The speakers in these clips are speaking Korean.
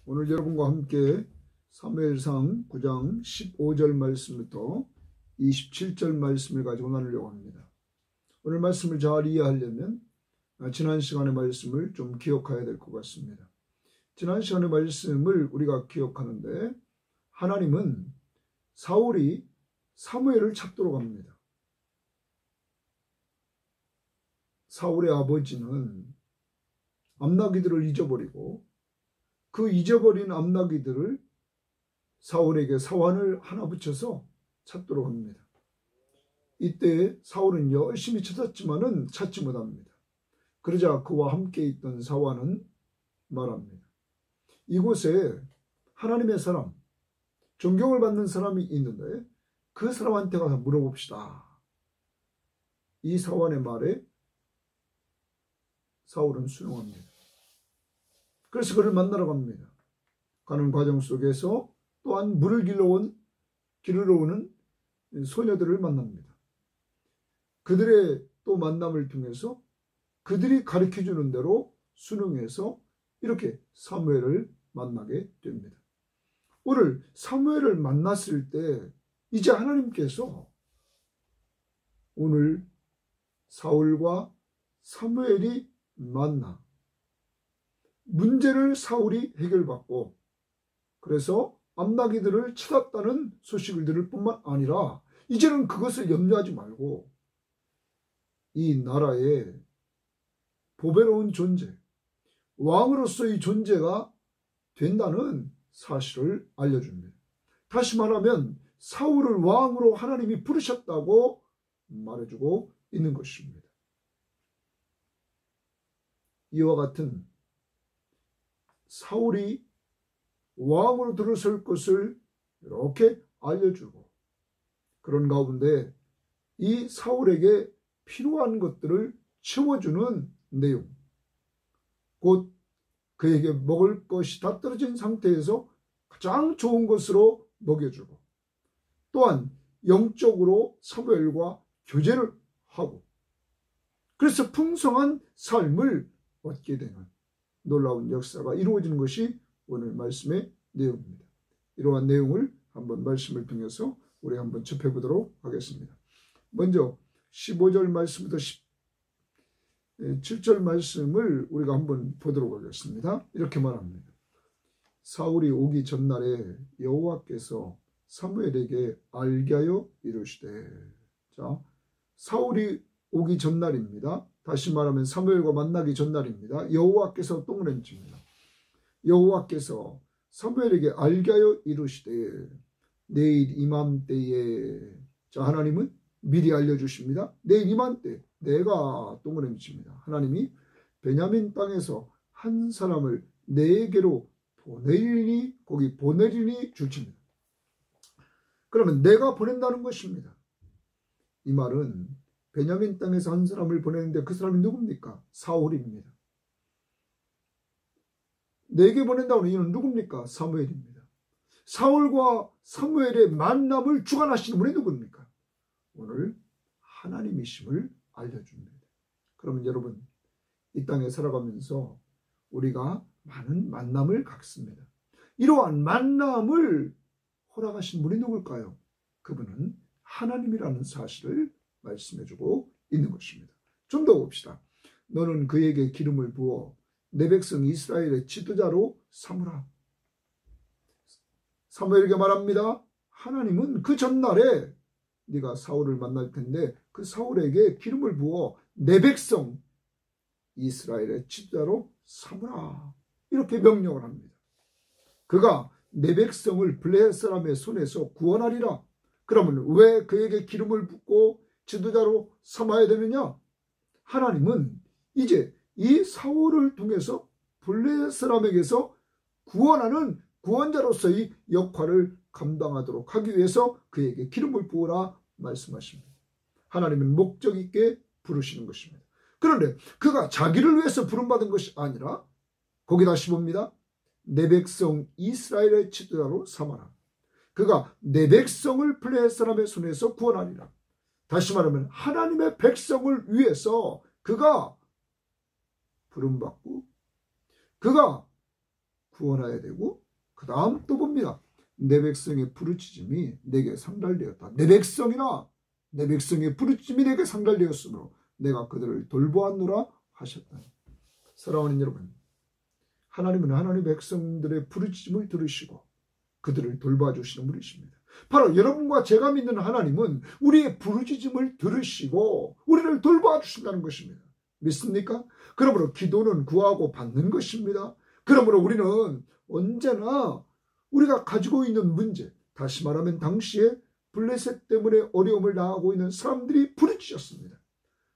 오늘 여러분과 함께 사무엘상 9장 15절 말씀부터 27절 말씀을 가지고 나누려고 합니다. 오늘 말씀을 잘 이해하려면 지난 시간의 말씀을 좀 기억해야 될 것 같습니다. 지난 시간의 말씀을 우리가 기억하는데 하나님은 사울이 사무엘을 찾도록 합니다. 사울의 아버지는 암나기들을 잊어버리고 그 잊어버린 암나기들을 사울에게 사환을 하나 붙여서 찾도록 합니다. 이때 사울은 열심히 찾았지만은 찾지 못합니다. 그러자 그와 함께 있던 사환은 말합니다. 이곳에 하나님의 사람, 존경을 받는 사람이 있는데 그 사람한테 가서 물어봅시다. 이 사환의 말에 사울은 순응합니다. 그래서 그를 만나러 갑니다. 가는 과정 속에서 또한 물을 기르러 오는 소녀들을 만납니다. 그들의 또 만남을 통해서 그들이 가르쳐주는 대로 순응해서 이렇게 사무엘을 만나게 됩니다. 오늘 사무엘을 만났을 때 이제 하나님께서 오늘 사울과 사무엘이 만나 문제를 사울이 해결받고 그래서 암나기들을 찾았다는 소식을 들을 뿐만 아니라 이제는 그것을 염려하지 말고 이 나라의 보배로운 존재, 왕으로서의 존재가 된다는 사실을 알려줍니다. 다시 말하면 사울을 왕으로 하나님이 부르셨다고 말해주고 있는 것입니다. 이와 같은 사울이 왕으로 들어설 것을 이렇게 알려주고 그런 가운데 이 사울에게 필요한 것들을 채워주는 내용, 곧 그에게 먹을 것이 다 떨어진 상태에서 가장 좋은 것으로 먹여주고 또한 영적으로 사무엘과 교제를 하고 그래서 풍성한 삶을 얻게 되는 놀라운 역사가 이루어지는 것이 오늘 말씀의 내용입니다. 이러한 내용을 한번 말씀을 통해서 우리 한번 접해보도록 하겠습니다. 먼저 15절 말씀부터 17절 말씀을 우리가 한번 보도록 하겠습니다. 이렇게 말합니다. 사울이 오기 전날에 여호와께서 사무엘에게 알게 하여 이르시되. 자, 사울이 오기 전날입니다. 다시 말하면 사무엘과 만나기 전날입니다. 여호와께서 동그라미칩니다. 여호와께서 사무엘에게 알게 하여 이르시되 내일 이맘때에. 자, 하나님은 미리 알려주십니다. 내일 이맘때 내가 동그라미칩니다. 하나님이 베냐민 땅에서 한 사람을 내게로 보내리니 거기 보내리니 줄칩니다. 그러면 내가 보낸다는 것입니다. 이 말은 베냐민 땅에서 한 사람을 보내는데 그 사람이 누굽니까? 사울입니다. 내게 보낸다고 하는 이는 누굽니까? 사무엘입니다. 사울과 사무엘의 만남을 주관하시는 분이 누굽니까? 오늘 하나님이심을 알려줍니다. 그러면 여러분, 이 땅에 살아가면서 우리가 많은 만남을 갖습니다. 이러한 만남을 허락하신 분이 누굴까요? 그분은 하나님이라는 사실을 말씀해주고 있는 것입니다. 좀 더 봅시다. 너는 그에게 기름을 부어 내 백성 이스라엘의 지도자로 삼으라. 사무엘에게 말합니다. 하나님은 그 전날에 네가 사울을 만날 텐데 그 사울에게 기름을 부어 내 백성 이스라엘의 지도자로 삼으라. 이렇게 명령을 합니다. 그가 내 백성을 블레셋 사람의 손에서 구원하리라. 그러면 왜 그에게 기름을 붓고 지도자로 삼아야 되느냐? 하나님은 이제 이 사울을 통해서 블레셋 사람에게서 구원하는 구원자로서의 역할을 감당하도록 하기 위해서 그에게 기름을 부으라 말씀하십니다. 하나님은 목적 있게 부르시는 것입니다. 그런데 그가 자기를 위해서 부름받은 것이 아니라 거기 다시 봅니다. 내 백성 이스라엘의 지도자로 삼아라. 그가 내 백성을 블레셋 사람의 손에서 구원하리라. 다시 말하면 하나님의 백성을 위해서 그가 부름받고 그가 구원해야 되고 그 다음 또 봅니다. 내 백성의 부르짖음이 내게 상달되었다. 내 백성이나 내 백성의 부르짖음이 내게 상달되었으므로 내가 그들을 돌보았노라 하셨다. 사랑하는 여러분, 하나님은 하나님의 백성들의 부르짖음을 들으시고 그들을 돌봐주시는 분이십니다. 바로 여러분과 제가 믿는 하나님은 우리의 부르짖음을 들으시고 우리를 돌봐주신다는 것입니다. 믿습니까? 그러므로 기도는 구하고 받는 것입니다. 그러므로 우리는 언제나 우리가 가지고 있는 문제, 다시 말하면 당시에 블레셋 때문에 어려움을 당하고 있는 사람들이 부르짖었습니다.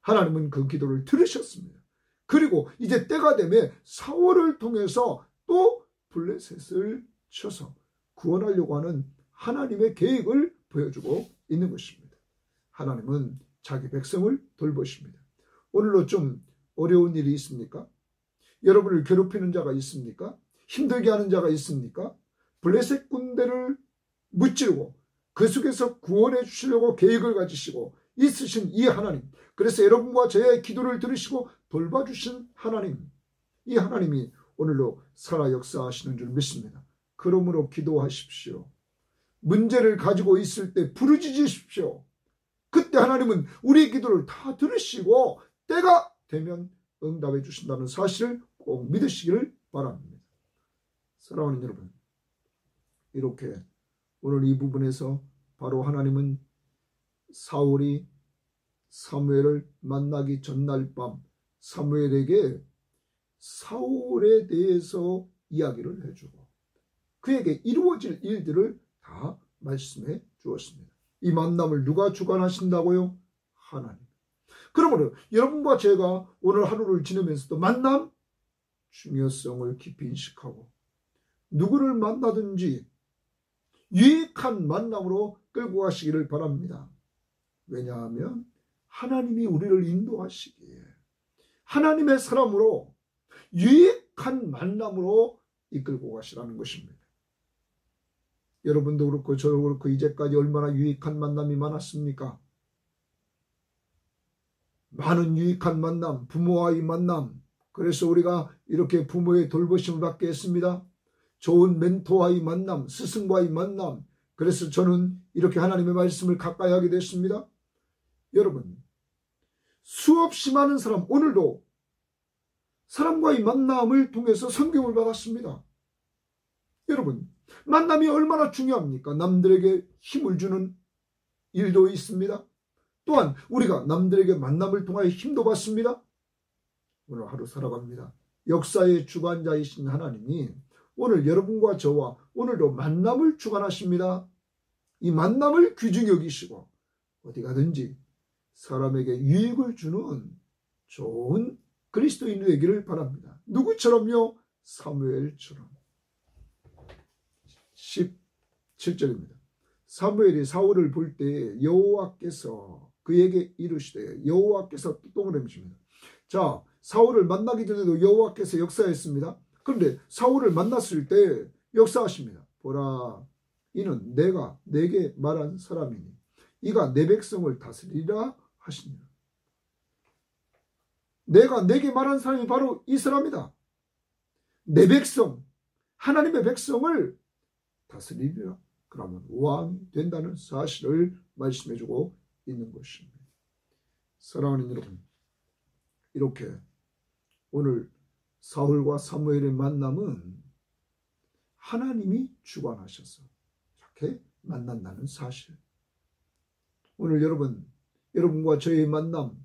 하나님은 그 기도를 들으셨습니다. 그리고 이제 때가 되면 사울을 통해서 또 블레셋을 쳐서 구원하려고 하는 하나님의 계획을 보여주고 있는 것입니다. 하나님은 자기 백성을 돌보십니다. 오늘도 좀 어려운 일이 있습니까? 여러분을 괴롭히는 자가 있습니까? 힘들게 하는 자가 있습니까? 블레셋 군대를 무찌르고 그 속에서 구원해 주시려고 계획을 가지시고 있으신 이 하나님, 그래서 여러분과 저의 기도를 들으시고 돌봐주신 하나님, 이 하나님이 오늘도 살아 역사하시는 줄 믿습니다. 그러므로 기도하십시오. 문제를 가지고 있을 때 부르짖으십시오. 그때 하나님은 우리의 기도를 다 들으시고 때가 되면 응답해 주신다는 사실을 꼭 믿으시기를 바랍니다. 사랑하는 여러분, 이렇게 오늘 이 부분에서 바로 하나님은 사울이 사무엘을 만나기 전날 밤 사무엘에게 사울에 대해서 이야기를 해주고 그에게 이루어질 일들을 다 말씀해 주었습니다. 이 만남을 누가 주관하신다고요? 하나님. 그러므로 여러분과 제가 오늘 하루를 지내면서도 만남 중요성을 깊이 인식하고 누구를 만나든지 유익한 만남으로 끌고 가시기를 바랍니다. 왜냐하면 하나님이 우리를 인도하시기에 하나님의 사람으로 유익한 만남으로 이끌고 가시라는 것입니다. 여러분도 그렇고 저도 그렇고 이제까지 얼마나 유익한 만남이 많았습니까? 많은 유익한 만남, 부모와의 만남, 그래서 우리가 이렇게 부모의 돌보심을 받게 했습니다. 좋은 멘토와의 만남, 스승과의 만남, 그래서 저는 이렇게 하나님의 말씀을 가까이 하게 됐습니다. 여러분, 수없이 많은 사람, 오늘도 사람과의 만남을 통해서 성경을 받았습니다. 여러분, 만남이 얼마나 중요합니까? 남들에게 힘을 주는 일도 있습니다. 또한 우리가 남들에게 만남을 통하여 힘도 받습니다. 오늘 하루 살아갑니다. 역사의 주관자이신 하나님이 오늘 여러분과 저와 오늘도 만남을 주관하십니다. 이 만남을 귀중히 여기시고 어디 가든지 사람에게 유익을 주는 좋은 그리스도인이 되기를 바랍니다. 누구처럼요? 사무엘처럼. 17절입니다. 사무엘이 사울을 볼 때 여호와께서 그에게 이르시되, 여호와께서 동그라미십니다. 자, 사울을 만나기 전에도 여호와께서 역사했습니다. 그런데 사울을 만났을 때 역사하십니다. 보라, 이는 내가 내게 말한 사람이니 이가 내 백성을 다스리라 하시니라. 내가 내게 말한 사람이 바로 이 사람이다. 내 백성, 하나님의 백성을 다스리리라. 그러면 왕이 된다는 사실을 말씀해주고 있는 것입니다. 사랑하는 여러분, 이렇게 오늘 사울과 사무엘의 만남은 하나님이 주관하셔서 이렇게 만난다는 사실. 오늘 여러분과 저의 만남,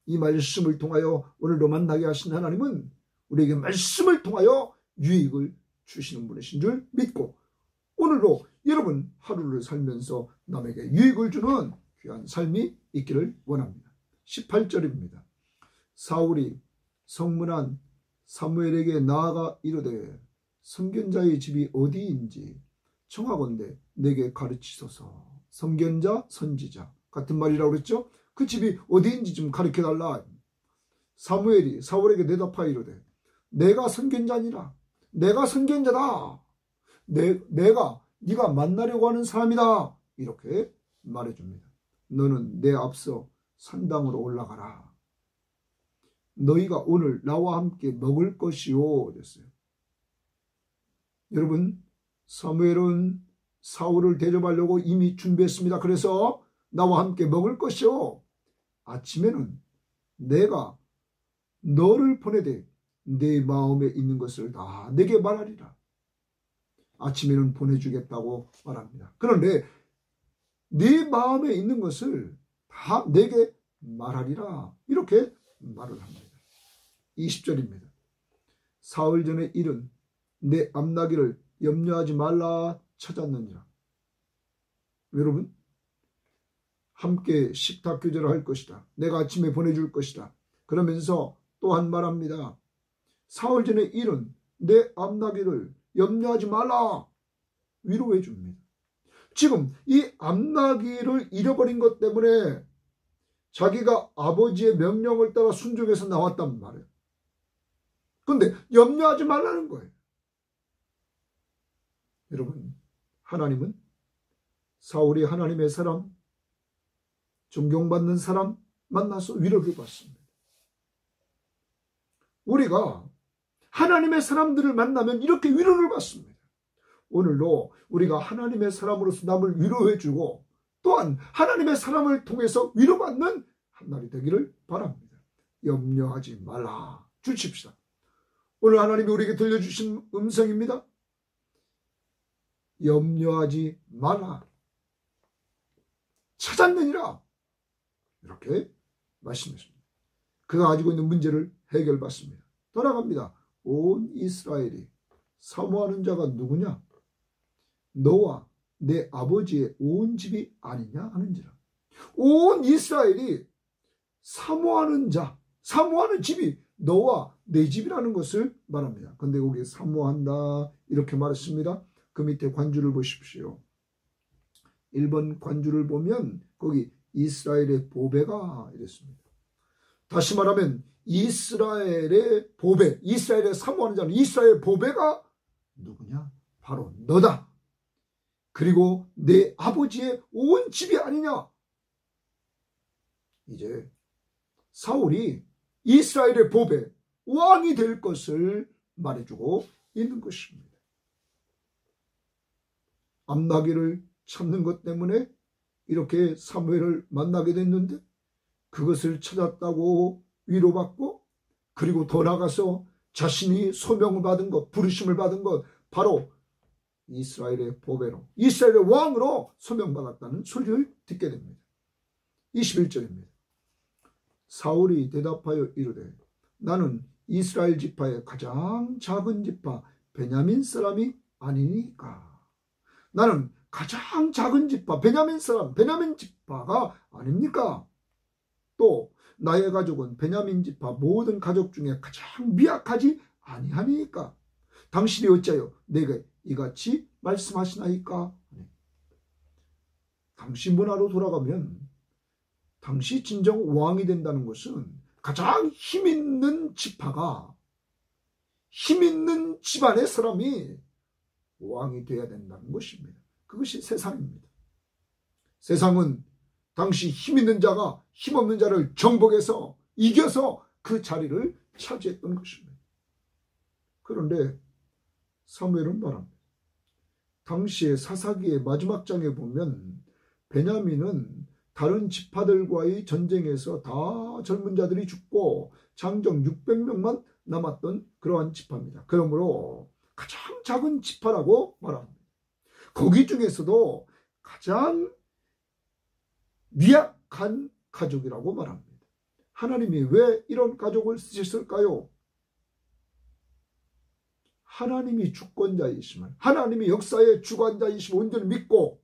이 말씀을 통하여 오늘도 만나게 하신 하나님은 우리에게 말씀을 통하여 유익을 주시는 분이신 줄 믿고 오늘도 여러분 하루를 살면서 남에게 유익을 주는 귀한 삶이 있기를 원합니다. 18절입니다. 사울이 성문한 사무엘에게 나아가 이르되 선견자의 집이 어디인지 청하건대 내게 가르치소서. 선견자, 선지자 같은 말이라고 그랬죠? 그 집이 어디인지 좀 가르쳐달라. 사무엘이 사울에게 대답하여 이르되 내가 선견자니라. 내가 선견자다. 네가 만나려고 하는 사람이다. 이렇게 말해줍니다. 너는 내 앞서 산당으로 올라가라. 너희가 오늘 나와 함께 먹을 것이요. 그랬어요. 여러분, 사무엘은 사울을 대접하려고 이미 준비했습니다. 그래서 나와 함께 먹을 것이요, 아침에는 내가 너를 보내되 내 마음에 있는 것을 다 내게 말하리라. 아침에는 보내주겠다고 말합니다. 그런데 네 마음에 있는 것을 다 내게 말하리라, 이렇게 말을 합니다. 20절입니다. 사흘 전의 일은 내 앞나기를 염려하지 말라 찾았느니라. 여러분, 함께 식탁 교제를 할 것이다. 내가 아침에 보내줄 것이다. 그러면서 또한 말합니다. 사흘 전의 일은 내 앞나기를 염려하지 말라, 위로해 줍니다. 지금 이 앞나기를 잃어버린 것 때문에 자기가 아버지의 명령을 따라 순종해서 나왔단 말이에요. 그런데 염려하지 말라는 거예요. 여러분, 하나님은 사울이 하나님의 사람, 존경받는 사람 만나서 위로를 받습니다. 우리가 하나님의 사람들을 만나면 이렇게 위로를 받습니다. 오늘도 우리가 하나님의 사람으로서 남을 위로해주고 또한 하나님의 사람을 통해서 위로받는 한날이 되기를 바랍니다. 염려하지 말라 주십시다. 오늘 하나님이 우리에게 들려주신 음성입니다. 염려하지 말라, 찾았느니라, 이렇게 말씀했습니다. 그가 가지고 있는 문제를 해결받습니다. 돌아갑니다. 온 이스라엘이 사모하는 자가 누구냐? 너와 내 아버지의 온 집이 아니냐 하는지라. 온 이스라엘이 사모하는 자, 사모하는 집이 너와 내 집이라는 것을 말합니다. 그런데 거기에 사모한다 이렇게 말했습니다. 그 밑에 관주를 보십시오. 1번 관주를 보면 거기 이스라엘의 보배가 이랬습니다. 다시 말하면 이스라엘의 보배, 이스라엘의 사모하는 자는 이스라엘의 보배가 누구냐? 바로 너다. 그리고 내 아버지의 온 집이 아니냐? 이제 사울이 이스라엘의 보배, 왕이 될 것을 말해주고 있는 것입니다. 앞나기를 찾는 것 때문에 이렇게 사무엘을 만나게 됐는데 그것을 찾았다고 위로받고, 그리고 더 나가서 자신이 소명을 받은 것, 부르심을 받은 것, 바로 이스라엘의 보배로, 이스라엘의 왕으로 소명받았다는 소리를 듣게 됩니다. 21절입니다. 사울이 대답하여 이르되 나는 이스라엘 지파의 가장 작은 지파 베냐민 사람이 아니니까. 나는 가장 작은 지파 베냐민 사람, 베냐민 지파가 아닙니까? 또 나의 가족은 베냐민 지파 모든 가족 중에 가장 미약하지 아니하니까 당신이 어찌하여 내게 이같이 말씀하시나이까? 당시 문화로 돌아가면 당시 진정 왕이 된다는 것은 가장 힘있는 지파가, 힘있는 집안의 사람이 왕이 되어야 된다는 것입니다. 그것이 세상입니다. 세상은 당시 힘있는 자가 힘없는 자를 정복해서 이겨서 그 자리를 차지했던 것입니다. 그런데 사무엘은 말합니다. 당시의 사사기의 마지막 장에 보면 베냐민은 다른 지파들과의 전쟁에서 다 젊은 자들이 죽고 장정 600명만 남았던 그러한 지파입니다. 그러므로 가장 작은 지파라고 말합니다. 거기 중에서도 가장 미약한 가족이라고 말합니다. 하나님이 왜 이런 가족을 쓰셨을까요? 하나님이 주권자이심을, 하나님이 역사의 주관자이심을 온전히 믿고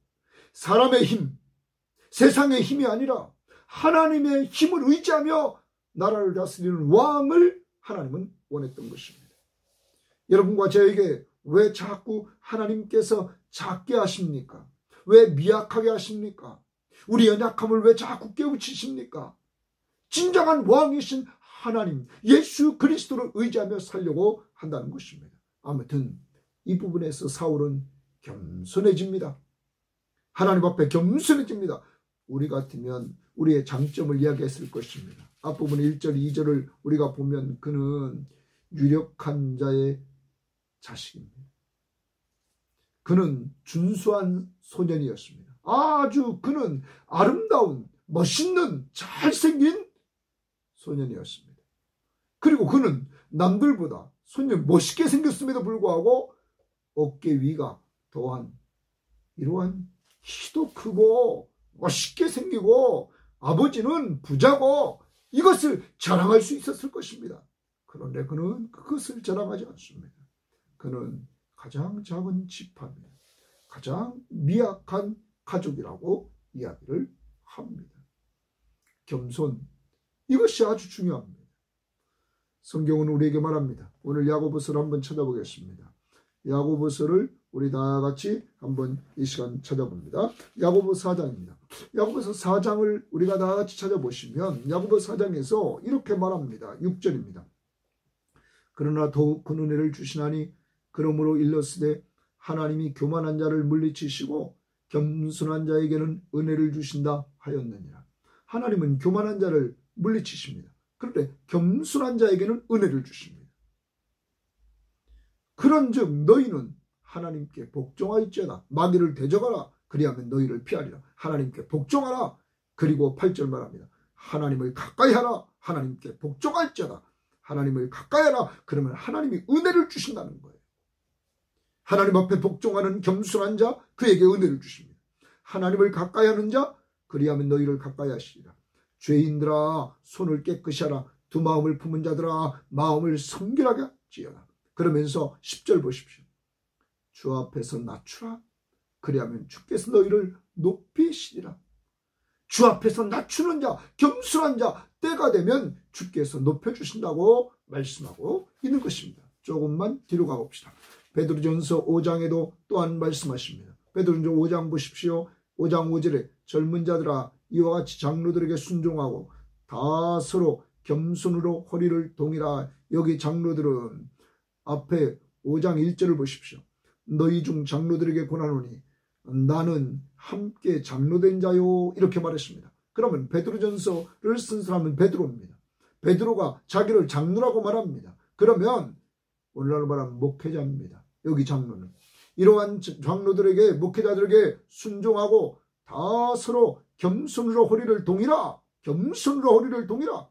사람의 힘, 세상의 힘이 아니라 하나님의 힘을 의지하며 나라를 다스리는 왕을 하나님은 원했던 것입니다. 여러분과 저에게 왜 자꾸 하나님께서 작게 하십니까? 왜 미약하게 하십니까? 우리 연약함을 왜 자꾸 깨우치십니까? 진정한 왕이신 하나님, 예수 그리스도를 의지하며 살려고 한다는 것입니다. 아무튼 이 부분에서 사울은 겸손해집니다. 하나님 앞에 겸손해집니다. 우리 같으면 우리의 장점을 이야기했을 것입니다. 앞부분 1절, 2절을 우리가 보면 그는 유력한 자의 자식입니다. 그는 준수한 소년이었습니다. 아주 그는 아름다운 멋있는 잘생긴 소년이었습니다. 그리고 그는 남들보다 소년 멋있게 생겼음에도 불구하고 어깨 위가 더한 이러한 키도 크고 멋있게 생기고 아버지는 부자고 이것을 자랑할 수 있었을 것입니다. 그런데 그는 그것을 자랑하지 않습니다. 그는 가장 작은 지파입니다. 가장 미약한 가족이라고 이야기를 합니다. 겸손, 이것이 아주 중요합니다. 성경은 우리에게 말합니다. 오늘 야고보서를 한번 찾아보겠습니다. 야고보서를 우리 다 같이 한번 이 시간 찾아봅니다. 야고보 4장입니다. 야고보서 4장을 우리가 다 같이 찾아보시면 야고보 4장에서 이렇게 말합니다. 6절입니다. 그러나 더욱 큰 은혜를 주시나니 그러므로 일렀으되 하나님이 교만한 자를 물리치시고 겸손한 자에게는 은혜를 주신다 하였느니라. 하나님은 교만한 자를 물리치십니다. 그런데 겸손한 자에게는 은혜를 주십니다. 그런즉 너희는 하나님께 복종할지어다. 마귀를 대적하라. 그리하면 너희를 피하리라. 하나님께 복종하라. 그리고 8절 말합니다. 하나님을 가까이 하라. 하나님께 복종할지어다. 하나님을 가까이 하라. 그러면 하나님이 은혜를 주신다는 거예요. 하나님 앞에 복종하는 겸손한 자, 그에게 은혜를 주십니다. 하나님을 가까이 하는 자, 그리하면 너희를 가까이 하시리라. 죄인들아, 손을 깨끗이 하라. 두 마음을 품은 자들아, 마음을 성결하게 하지어라. 그러면서 10절 보십시오. 주 앞에서 낮추라. 그리하면 주께서 너희를 높이시리라. 주 앞에서 낮추는 자, 겸손한 자, 때가 되면 주께서 높여주신다고 말씀하고 있는 것입니다. 조금만 뒤로 가봅시다. 베드로전서 5장에도 또한 말씀하십니다. 베드로전서 5장 보십시오. 5장 5절에 젊은 자들아 이와 같이 장로들에게 순종하고 다 서로 겸손으로 허리를 동이라. 여기 장로들은 앞에 5장 1절을 보십시오. 너희 중 장로들에게 권하노니 나는 함께 장로된 자요. 이렇게 말했습니다. 그러면 베드로전서를 쓴 사람은 베드로입니다. 베드로가 자기를 장로라고 말합니다. 그러면 오늘날 말하면 목회자입니다. 여기 장로는 이러한 장로들에게 목회자들에게 순종하고 다 서로 겸손으로 허리를 동이라. 겸손으로 허리를 동이라.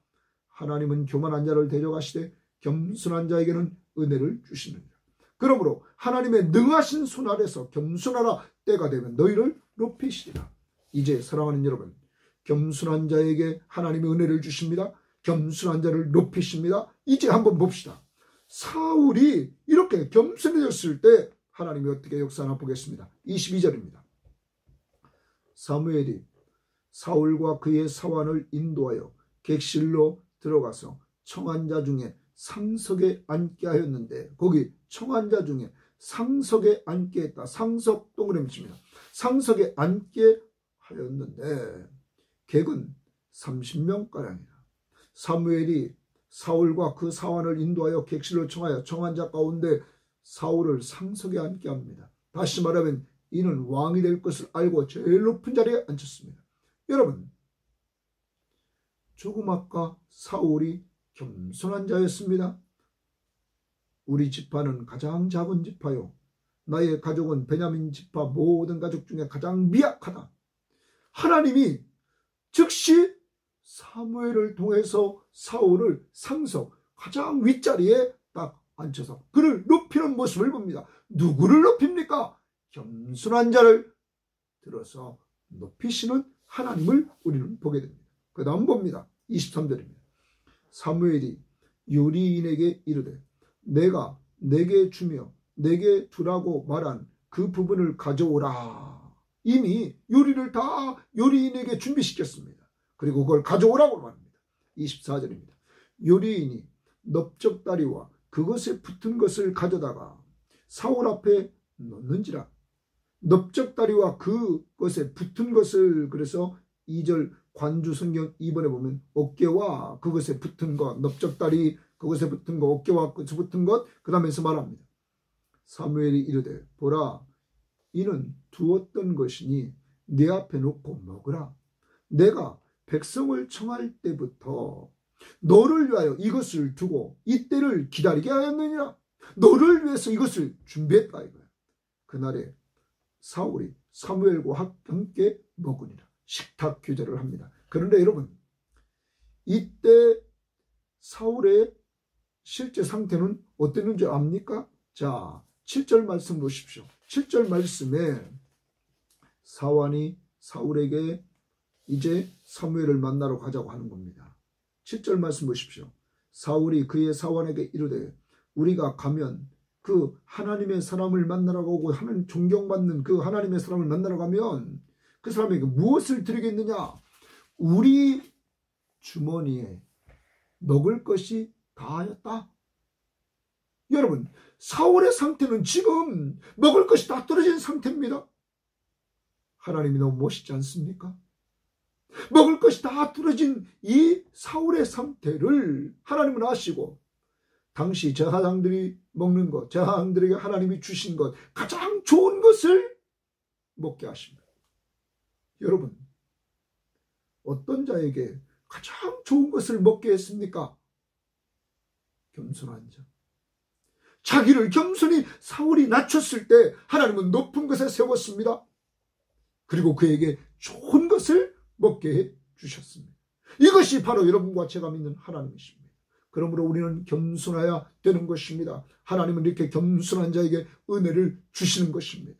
하나님은 교만한 자를 대적하시되 겸손한 자에게는 은혜를 주시느니라. 그러므로 하나님의 능하신 손 아래서 겸손하라. 때가 되면 너희를 높이시리라. 이제 사랑하는 여러분, 겸손한 자에게 하나님이 은혜를 주십니다. 겸손한 자를 높이십니다. 이제 한번 봅시다. 사울이 이렇게 겸손해졌을 때 하나님이 어떻게 역사하나 보겠습니다. 22절입니다. 사무엘이 사울과 그의 사환을 인도하여 객실로 들어가서 청한 자 중에 상석에 앉게 하였는데, 거기 청한 자 중에 상석에 앉게 했다. 상석 동그라미 칩니다. 상석에 앉게 하였는데 객은 30명가량이라. 사무엘이 사울과 그 사환을 인도하여 객실로 청하여 청한 자 가운데 사울을 상석에 앉게 합니다. 다시 말하면 이는 왕이 될 것을 알고 제일 높은 자리에 앉혔습니다. 여러분, 조금 아까 사울이 겸손한 자였습니다. 우리 지파는 가장 작은 지파요. 나의 가족은 베냐민 지파 모든 가족 중에 가장 미약하다. 하나님이 즉시 사무엘을 통해서 사울을 상석 가장 윗자리에 딱 앉혀서 그를 높이는 모습을 봅니다. 누구를 높입니까? 겸손한 자를 들어서 높이시는 하나님을 우리는 보게 됩니다. 그 다음 봅니다. 23절입니다. 사무엘이 요리인에게 이르되 내가 내게 주며 내게 두라고 말한 그 부분을 가져오라. 이미 요리를 다 요리인에게 준비시켰습니다. 그리고 그걸 가져오라고 말합니다. 24절입니다. 요리인이 넓적다리와 그것에 붙은 것을 가져다가 사울 앞에 놓는지라. 넓적다리와 그것에 붙은 것을, 그래서 2절 관주 성경 2번에 보면 어깨와 그것에 붙은 것, 넓적다리 그것에 붙은 것, 어깨와 그것에 붙은 것, 그 다음에서 말합니다. 사무엘이 이르되 보라, 이는 두었던 것이니 네 앞에 놓고 먹으라. 내가 백성을 청할 때부터 너를 위하여 이것을 두고 이때를 기다리게 하였느니라. 너를 위해서 이것을 준비했다 이거야. 그날에 사울이 사무엘과 함께 먹으니라. 식탁 교제를 합니다. 그런데 여러분, 이때 사울의 실제 상태는 어땠는지 압니까? 자, 7절 말씀 보십시오. 7절 말씀에 사환이 사울에게 이제 사무엘을 만나러 가자고 하는 겁니다. 7절 말씀 보십시오. 사울이 그의 사환에게 이르되 우리가 가면 그 하나님의 사람을 만나러 가고 하나님 존경받는 그 하나님의 사람을 만나러 가면 그 사람에게 무엇을 드리겠느냐? 우리 주머니에 먹을 것이 다하였다. 여러분, 사울의 상태는 지금 먹을 것이 다 떨어진 상태입니다. 하나님이 너무 멋있지 않습니까? 먹을 것이 다 떨어진 이 사울의 상태를 하나님은 아시고 당시 제사장들이 먹는 것, 제사장들에게 하나님이 주신 것, 가장 좋은 것을 먹게 하십니다. 여러분, 어떤 자에게 가장 좋은 것을 먹게 했습니까? 겸손한 자. 자기를 겸손히 사울이 낮췄을 때 하나님은 높은 것에 세웠습니다. 그리고 그에게 좋은 것을 먹게 해 주셨습니다. 이것이 바로 여러분과 제가 믿는 하나님이십니다. 그러므로 우리는 겸손해야 되는 것입니다. 하나님은 이렇게 겸손한 자에게 은혜를 주시는 것입니다.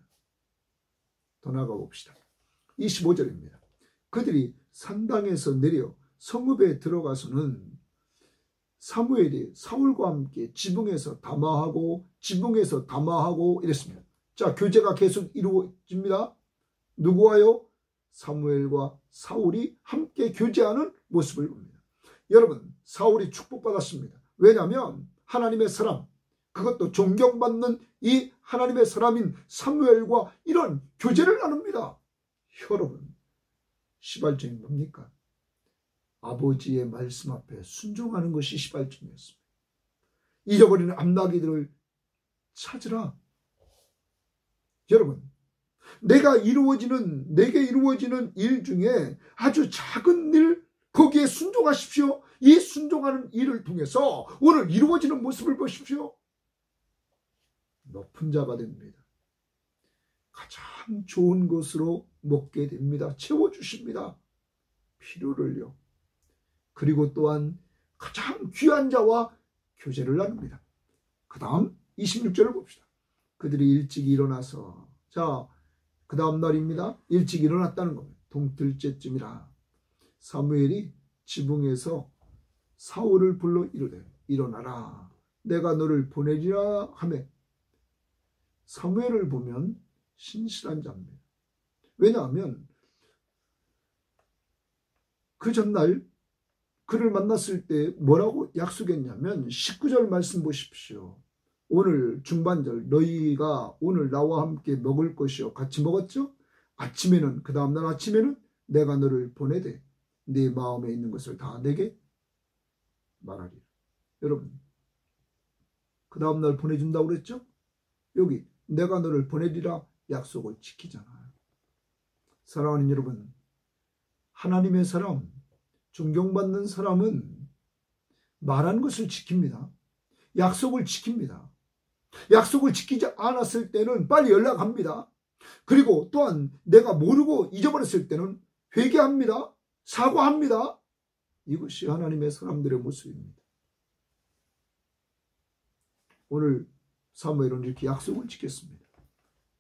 더 나아가 봅시다. 25절입니다. 그들이 산당에서 내려 성읍에 들어가서는 사무엘이 사울과 함께 지붕에서 담화하고 이랬습니다. 자, 교제가 계속 이루어집니다. 누구와요? 사무엘과 사울이 함께 교제하는 모습을 봅니다. 여러분, 사울이 축복받았습니다. 왜냐하면 하나님의 사람, 그것도 존경받는 이 하나님의 사람인 사무엘과 이런 교제를 나눕니다. 여러분, 시발점이 뭡니까? 아버지의 말씀 앞에 순종하는 것이 시발점이었습니다. 잊어버리는 암나기들을 찾으라. 여러분, 내게 이루어지는 일 중에 아주 작은 일, 거기에 순종하십시오. 이 순종하는 일을 통해서 오늘 이루어지는 모습을 보십시오. 높은 자가 됩니다. 가장 좋은 것으로 먹게 됩니다. 채워주십니다. 필요를요. 그리고 또한 가장 귀한 자와 교제를 나눕니다. 그 다음 26절을 봅시다. 그들이 일찍 일어나서, 자, 그 다음 날입니다. 일찍 일어났다는 겁니다. 동틀째쯤이라 사무엘이 지붕에서 사울을 불러 이르되 일어나라, 내가 너를 보내리라 하매, 사무엘을 보면 신실한 자입니다. 왜냐하면 그 전날 그를 만났을 때 뭐라고 약속했냐면 19절 말씀 보십시오. 오늘 중반절, 너희가 오늘 나와 함께 먹을 것이요, 같이 먹었죠? 아침에는, 그 다음날 아침에는 내가 너를 보내되 네 마음에 있는 것을 다 내게 말하리라. 여러분, 그 다음날 보내준다고 그랬죠? 여기 내가 너를 보내리라 약속을 지키잖아요. 사랑하는 여러분, 하나님의 사람, 존경받는 사람은 말한 것을 지킵니다. 약속을 지킵니다. 약속을 지키지 않았을 때는 빨리 연락합니다. 그리고 또한 내가 모르고 잊어버렸을 때는 회개합니다. 사과합니다. 이것이 하나님의 사람들의 모습입니다. 오늘 사무엘은 이렇게 약속을 지켰습니다.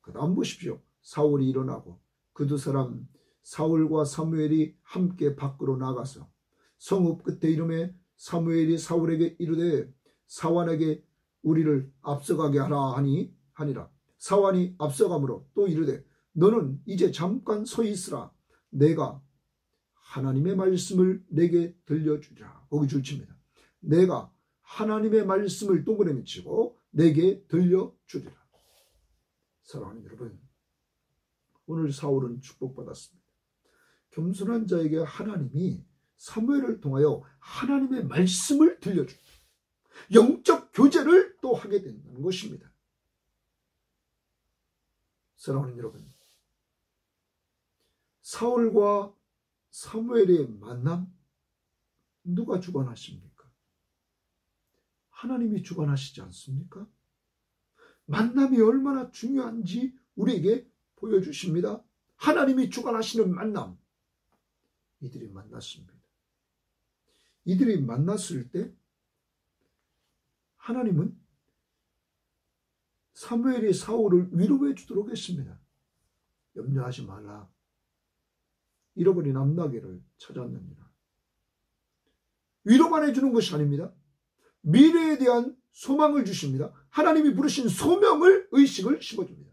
그 다음 보십시오. 사울이 일어나고 그 두 사람 사울과 사무엘이 함께 밖으로 나가서 성읍 끝에 이름에 사무엘이 사울에게 이르되 사환에게 우리를 앞서가게 하라 하니라. 사환이 앞서가므로 또 이르되 너는 이제 잠깐 서 있으라, 내가 하나님의 말씀을 내게 들려주리라. 거기 줄칩니다. 내가 하나님의 말씀을 동그라미 치고 내게 들려주리라. 사랑하는 여러분, 오늘 사울은 축복받았습니다. 겸손한 자에게 하나님이 사무엘을 통하여 하나님의 말씀을 들려줍니다. 영적 교제를 또 하게 된다는 것입니다. 사랑하는 여러분, 사울과 사무엘의 만남, 누가 주관하십니까? 하나님이 주관하시지 않습니까? 만남이 얼마나 중요한지 우리에게 보여주십니다. 하나님이 주관하시는 만남. 이들이 만났습니다. 이들이 만났을 때 하나님은 사무엘이 사울을 위로해 주도록 했습니다. 염려하지 말라. 잃어버린 암나귀를 찾았느니라. 위로만 해주는 것이 아닙니다. 미래에 대한 소망을 주십니다. 하나님이 부르신 소명을, 의식을 심어줍니다.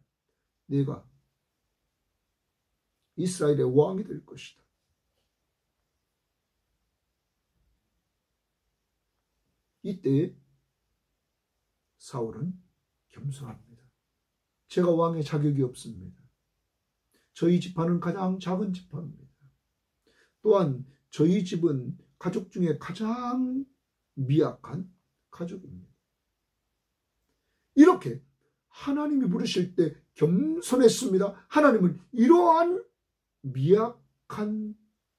네가 이스라엘의 왕이 될 것이다. 이때 사울은 겸손합니다. 제가 왕의 자격이 없습니다. 저희 지파는 가장 작은 지파입니다. 또한 저희 집은 가족 중에 가장 미약한 가족입니다. 이렇게 하나님이 부르실 때 겸손했습니다. 하나님은 이러한 미약한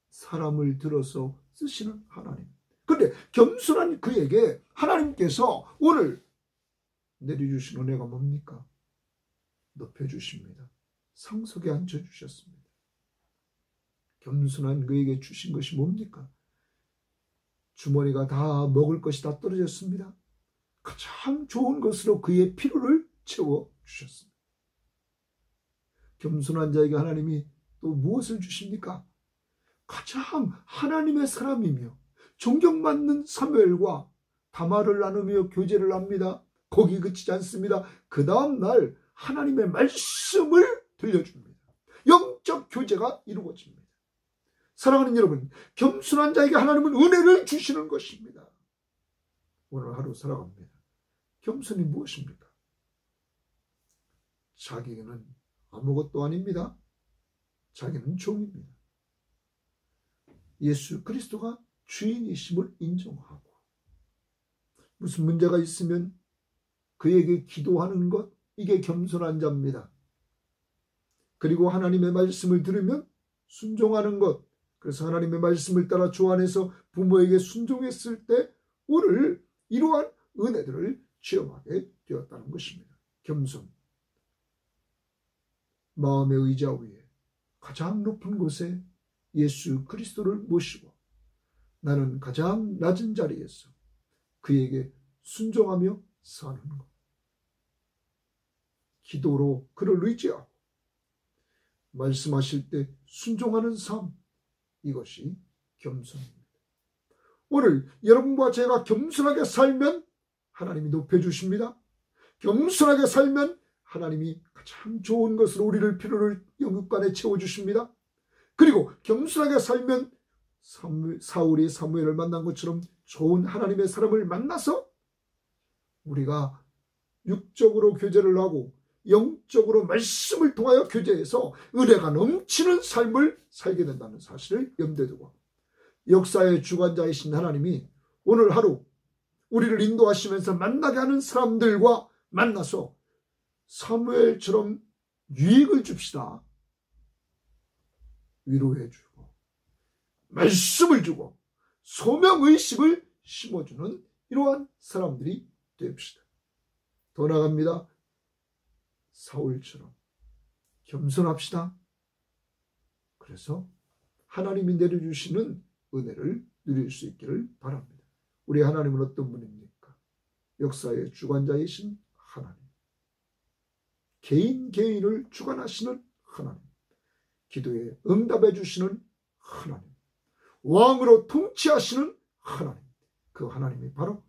사람을 들어서 쓰시는 하나님. 그런데 겸손한 그에게 하나님께서 오늘 내려주신 은혜가 뭡니까? 높여주십니다. 상석에 앉혀주셨습니다. 겸손한 그에게 주신 것이 뭡니까? 주머니가 다 먹을 것이 다 떨어졌습니다. 가장 좋은 것으로 그의 필요를 채워주셨습니다. 겸손한 자에게 하나님이 또 무엇을 주십니까? 가장 하나님의 사람이며 존경받는 사무엘과 담화를 나누며 교제를 합니다. 거기 그치지 않습니다. 그 다음 날 하나님의 말씀을 들려줍니다. 영적 교제가 이루어집니다. 사랑하는 여러분, 겸손한 자에게 하나님은 은혜를 주시는 것입니다. 오늘 하루 살아갑니다. 겸손이 무엇입니까? 자기는 아무것도 아닙니다. 자기는 종입니다. 예수 그리스도가 주인이심을 인정하고 무슨 문제가 있으면 그에게 기도하는 것, 이게 겸손한 자입니다. 그리고 하나님의 말씀을 들으면 순종하는 것, 그래서 하나님의 말씀을 따라 주 안에서 부모에게 순종했을 때 오늘 이러한 은혜들을 체험하게 되었다는 것입니다. 겸손. 마음의 의자 위에 가장 높은 곳에 예수 그리스도를 모시고 나는 가장 낮은 자리에서 그에게 순종하며 사는 것. 기도로 그를 의지하고 말씀하실 때 순종하는 삶, 이것이 겸손입니다. 오늘 여러분과 제가 겸손하게 살면 하나님이 높여주십니다. 겸손하게 살면 하나님이 가장 좋은 것으로 우리를 필요를 영육간에 채워주십니다. 그리고 겸손하게 살면 사울이 사무엘을 만난 것처럼 좋은 하나님의 사람을 만나서 우리가 육적으로 교제를 하고 영적으로 말씀을 통하여 교제해서 은혜가 넘치는 삶을 살게 된다는 사실을 염두에 두고 역사의 주관자이신 하나님이 오늘 하루 우리를 인도하시면서 만나게 하는 사람들과 만나서 사무엘처럼 유익을 줍시다. 위로해 주고 말씀을 주고 소명의식을 심어주는 이러한 사람들이 됩시다. 더 나아갑니다. 사울처럼 겸손합시다. 그래서 하나님이 내려주시는 은혜를 누릴 수 있기를 바랍니다. 우리 하나님은 어떤 분입니까? 역사의 주관자이신 하나님. 개인을 주관하시는 하나님. 기도에 응답해 주시는 하나님. 왕으로 통치하시는 하나님. 그 하나님이 바로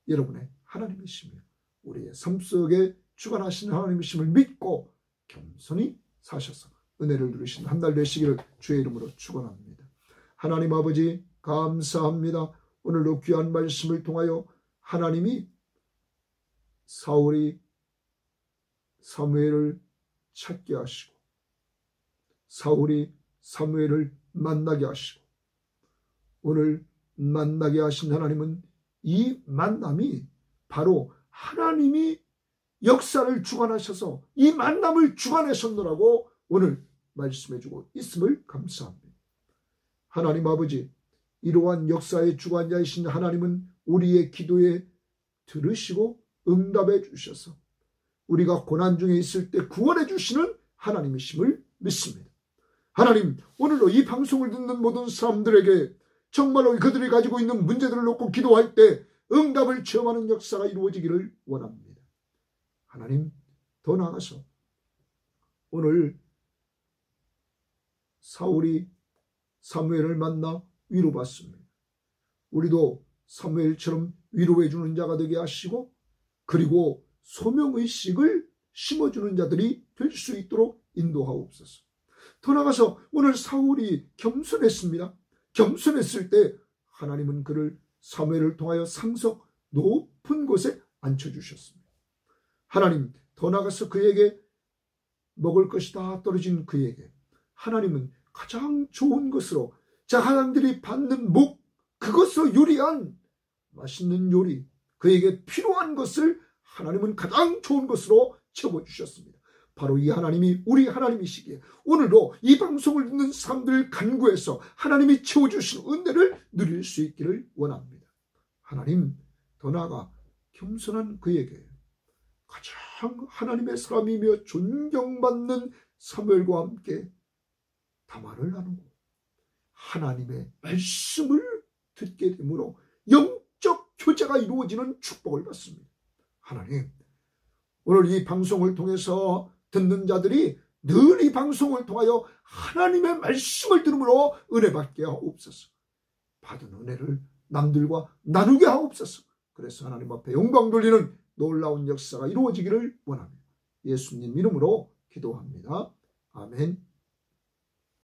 여러분의 하나님이시며 우리의 삶 속에 주관하시는 하나님이심을 믿고 겸손히 사셔서 은혜를 누리신 한 날 되시기를 주의 이름으로 축원합니다. 하나님 아버지 감사합니다. 오늘도 귀한 말씀을 통하여 하나님이 사울이 사무엘을 찾게 하시고 사울이 사무엘을 만나게 하시고 오늘 만나게 하신 하나님은 이 만남이 바로 하나님이 역사를 주관하셔서 이 만남을 주관하셨노라고 오늘 말씀해주고 있음을 감사합니다. 하나님 아버지, 이러한 역사의 주관자이신 하나님은 우리의 기도에 들으시고 응답해 주셔서 우리가 고난 중에 있을 때 구원해 주시는 하나님이심을 믿습니다. 하나님, 오늘도 이 방송을 듣는 모든 사람들에게 정말로 그들이 가지고 있는 문제들을 놓고 기도할 때 응답을 체험하는 역사가 이루어지기를 원합니다. 하나님, 더 나아가서 오늘 사울이 사무엘을 만나 위로받습니다. 우리도 사무엘처럼 위로해 주는 자가 되게 하시고, 그리고 소명의식을 심어주는 자들이 될 수 있도록 인도하옵소서. 더 나아가서 오늘 사울이 겸손했습니다. 겸손했을 때 하나님은 그를 사무엘을 통하여 상석 높은 곳에 앉혀주셨습니다. 하나님, 더 나아가서 그에게 먹을 것이 다 떨어진 그에게 하나님은 가장 좋은 것으로 사람들이 받는 목, 그것으로 요리한 맛있는 요리, 그에게 필요한 것을 하나님은 가장 좋은 것으로 채워주셨습니다. 바로 이 하나님이 우리 하나님이시기에 오늘도 이 방송을 듣는 사람들 간구해서 하나님이 채워주신 은혜를 누릴 수 있기를 원합니다. 하나님, 더 나아가 겸손한 그에게 가장 하나님의 사람이며 존경받는 사무엘과 함께 담화를 나누고 하나님의 말씀을 듣게 되므로 영적 교제가 이루어지는 축복을 받습니다. 하나님, 오늘 이 방송을 통해서 듣는 자들이 늘 이 방송을 통하여 하나님의 말씀을 들음으로 은혜 받게 하옵소서. 받은 은혜를 남들과 나누게 하옵소서. 그래서 하나님 앞에 영광 돌리는 놀라운 역사가 이루어지기를 원합니다. 예수님 이름으로 기도합니다. 아멘.